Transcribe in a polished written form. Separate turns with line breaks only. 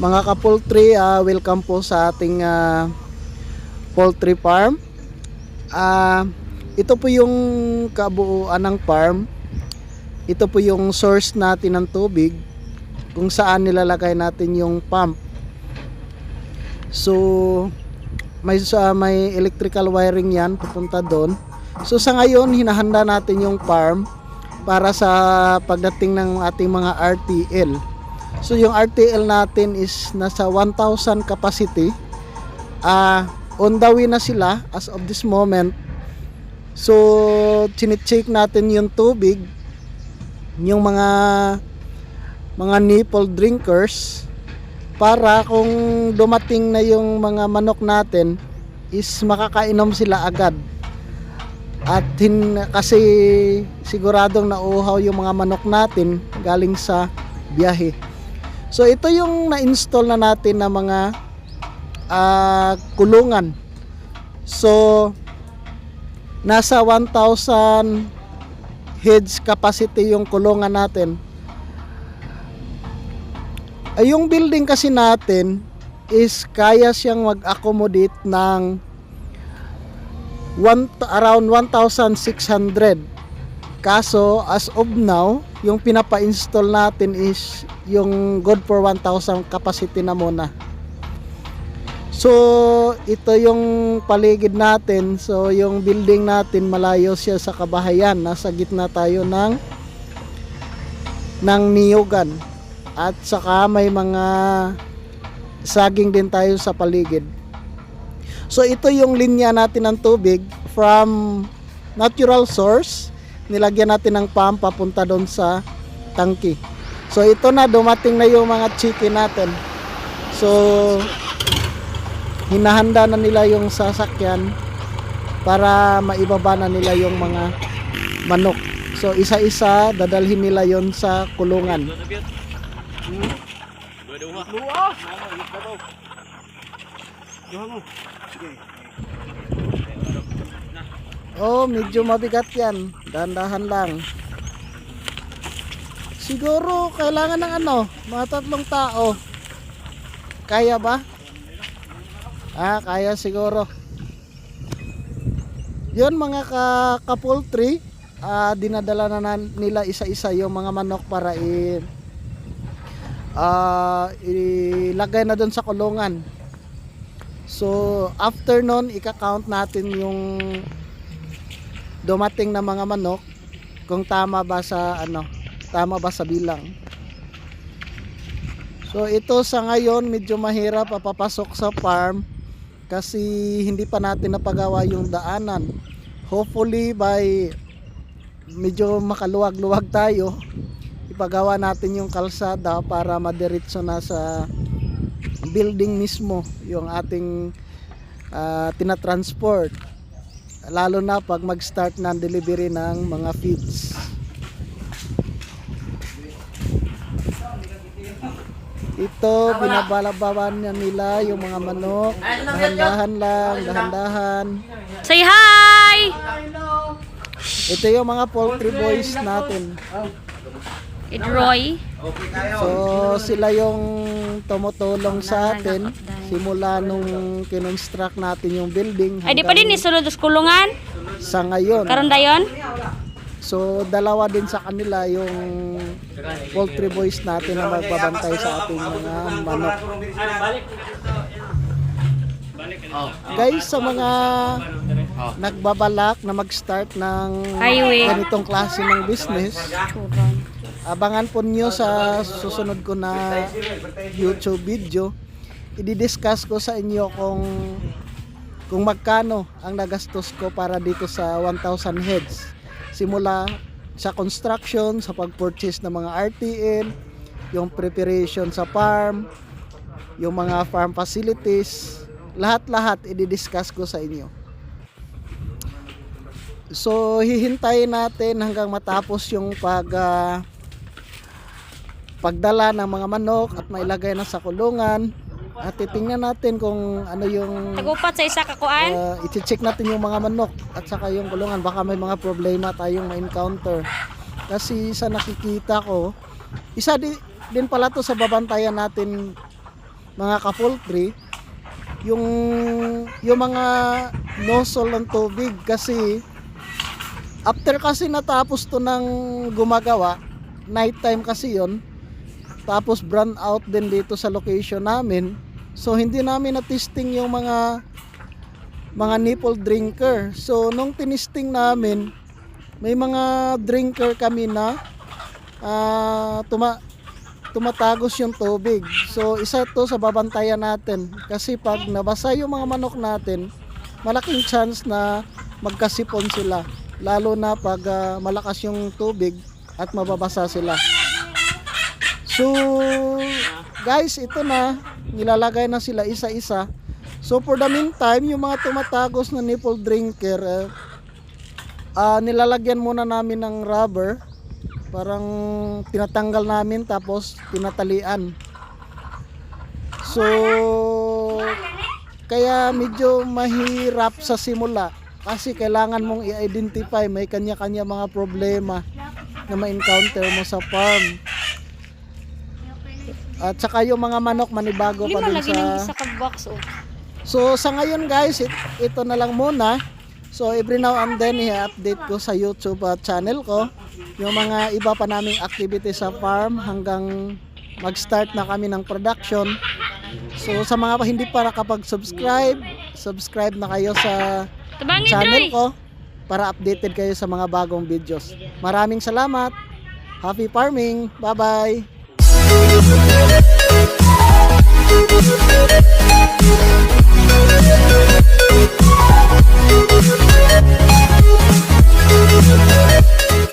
Mga ka-poultry, welcome po sa ating poultry farm. Ito po yung kabuuan ng farm. Ito po yung source natin ng tubig kung saan nilalagay natin yung pump. So may electrical wiring yan papunta doon. So sa ngayon hinahanda natin yung farm para sa pagdating ng ating mga RTL. So yung RTL natin is nasa 1,000 capacity. On the way na sila as of this moment. So chine-check natin yung tubig, yung mga nipple drinkers, para kung dumating na yung mga manok natin is makakainom sila agad. At kasi siguradong nauuhaw yung mga manok natin galing sa biyahe. So ito yung na-install na natin na mga kulungan. So nasa 1,000 heads capacity yung kulungan natin. Yung building kasi natin is kaya siyang mag-accommodate ng around 1,600. Kaso as of now, yung pinapa-install natin is yung good for 1,000 capacity na muna. So ito yung paligid natin. So yung building natin malayo siya sa kabahayan. Nasa gitna tayo ng niyogan. At saka may mga saging din tayo sa paligid. So ito yung linya natin ng tubig from natural source. Nilagyan natin ng pump papunta doon sa tangke. So ito na, dumating na yung mga chicken natin. So hinahanda na nila yung sasakyan para maibaba na nila yung mga manok. So isa-isa dadalhin nila yon sa kulungan. Oh, medyo mabigat yan. Dahan-dahan lang. Siguro kailangan ng mga 3 tao. Kaya ba? Kaya siguro. Yun mga ka-poultry, dinadala na nila isa-isa yung mga manok para ilagay na doon sa kulungan. So after nun, ika-count natin yung dumating na mga manok kung tama ba sa bilang. So ito sa ngayon medyo mahirap papasok sa farm kasi hindi pa natin napagawa yung daanan. Hopefully by medyo makaluwag-luwag tayo, ipagawa natin yung kalsada para madiretso na sa building mismo yung ating tinatransport. Lalo na pag mag-start ng delivery ng mga feeds. Ito, binabalabawan nila yung mga manok. Dahan-dahan lang, dahan-dahan.
Say hi!
Ito yung mga poultry boys natin.
Roy.
So sila yung tumutulong sa atin simula nung kinonstruct natin yung building.
Ay di pa din isunod sa kulungan?
Sa ngayon.
Karon dayon?
So dalawa din sa kanila yung poultry boys natin na magbabantay sa ating mga manok. Guys, sa mga nagbabalak na mag-start ng ganitong klase ng business, abangan po nyo sa susunod ko na YouTube video. I-discuss ko sa inyo kung magkano ang nagastos ko para dito sa 1,000 heads. Simula sa construction, sa pag-purchase ng mga RTL, yung preparation sa farm, yung mga farm facilities, lahat-lahat i-discuss ko sa inyo. So hihintayin natin hanggang matapos yung pagdala ng mga manok at mailagay na sa kulungan. At titingnan natin kung ano yung
tagupat sa isa ka kuan.
I-check natin yung mga manok at saka yung kulungan. Baka may mga problema tayong ma-encounter. Kasi sa nakikita ko, isa din pala to sa babantayan natin mga ka-poultry, yung mga nozzle ng tubig, kasi after kasi natapos to ng gumagawa, night time kasi yon, tapos brand out din dito sa location namin, so hindi namin na-testing yung mga nipple drinker. So nung tinisting namin, may mga drinker kami na tumatagos yung tubig. So isa to sa babantayan natin, kasi pag nabasa yung mga manok natin, malaking chance na magkasipon sila, lalo na pag malakas yung tubig at mababasa sila. So guys, ito na, nilalagay na sila isa-isa. So for the meantime, yung mga tumatagos na nipple drinker, nilalagyan muna namin ng rubber, parang tinatanggal namin tapos tinatalian. So kaya medyo mahirap sa simula, kasi kailangan mong i-identify, may kanya-kanya mga problema na ma-encounter mo sa farm. At saka yung mga manok manibago pa
Lima
din
lagi ng
sa...
isa ka box oh.
So sa ngayon guys, ito na lang muna. So every now and then i-update ko sa YouTube channel ko yung mga iba pa naming activity sa farm hanggang mag-start na kami ng production. So sa mga hindi pa nakapag-subscribe, subscribe na kayo sa
Tabangin,
channel
Droy.
ko para updated kayo sa mga bagong videos. Maraming salamat. Happy farming. Bye-bye.